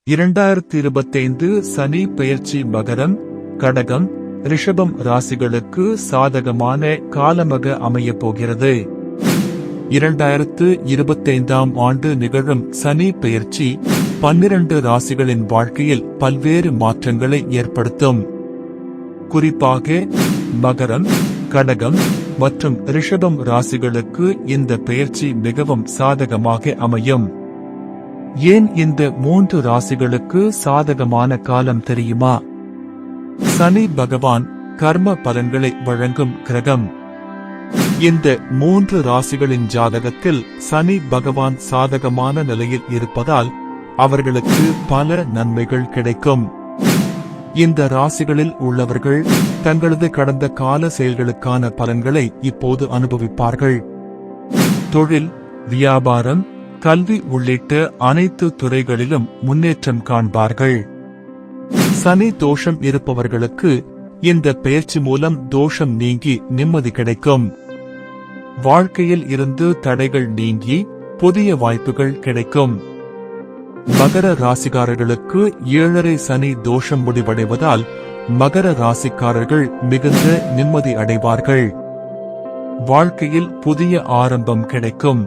2025 சனி பெயர்ச்சி மகரம், கடகம், ரிஷபம் ராசிகளுக்கு சாதகமான காலமாக அமையப் போகிறது. 2025ஆம் ஆண்டு நிகழும் சனி பெயர்ச்சி 12 ராசிகளின் வாழ்க்கையில் பல்வேறு மாற்றங்களை ஏற்படுத்தும். குறிப்பாக மகரம், கடகம் மற்றும் ரிஷபம் ராசிகளுக்கு இந்த பெயர்ச்சி மிகவும் சாதகமாக அமையும். ஏன் இந்த 3 ராசிகளுக்கு சாதகமான காலம் தெரியுமா? சனி பகவான் கர்ம பலன்களை வழங்கும் கிரகம். இந்த 3 ராசிகளின் ஜாதகத்தில் சனி பகவான் சாதகமான நிலையில் இருப்பதால் அவர்களுக்கு பல நன்மைகள் கிடைக்கும். இந்த ராசிகளில் உள்ளவர்கள் தங்களது கடந்த கால செயல்களுக்கான பலன்களை இப்போது அனுபவிப்பார்கள். தொழில், வியாபாரம், கல்வி உள்ளிட்ட அனைத்து துறைகளிலும் முன்னேற்றம் காண்பார்கள். சனி தோஷம் இருப்பவர்களுக்கு இந்த பெயர்ச்சி மூலம் தோஷம் நீங்கி நிம்மதி கிடைக்கும். வாழ்க்கையில் இருந்து தடைகள் நீங்கி புதிய வாய்ப்புகள் கிடைக்கும். மகர ராசிக்காரர்களுக்கு 7.5 சனி தோஷம் முடிவடைவதால் மகர ராசிக்காரர்கள் மிகுந்த நிம்மதி அடைவார்கள். வாழ்க்கையில் புதிய ஆரம்பம் கிடைக்கும்.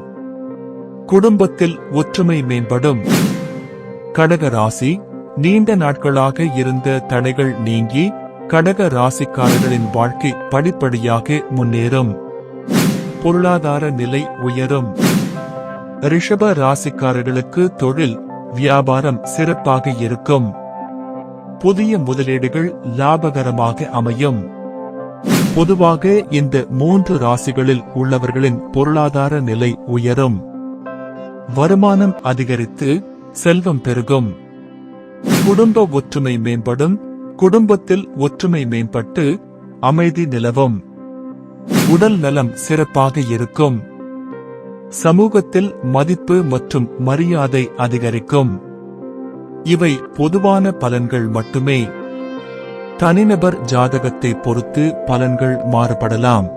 குடும்பத்தில் ஒற்றுமை மேம்படும். கடக ராசி, நீண்ட நாட்களாக இருந்த தடைகள் நீங்கி கடக ராசிக்காரர்களின் வாழ்க்கை படிப்படியாக முன்னேறும். பொருளாதார நிலை உயரும். ரிஷப ராசிக்காரர்களுக்கு தொழில், வியாபாரம் சிறப்பாக இருக்கும். புதிய முதலீடுகள் லாபகரமாக அமையும். பொதுவாக இந்த 3 ராசிகளில் உள்ளவர்களின் பொருளாதார நிலை உயரும். வருமானம் அதிகரித்து செல்வம் பெருகும். குடும்ப ஒற்றுமை மேம்படும். குடும்பத்தில் ஒற்றுமை மேம்பட்டு அமைதி நிலவும். உடல் நலம் சிறப்பாக இருக்கும். சமூகத்தில் மதிப்பு மற்றும் மரியாதை அதிகரிக்கும். இவை பொதுவான பலன்கள் மட்டுமே. தனிநபர் ஜாதகத்தை பொறுத்து பலன்கள் மாறுபடலாம்.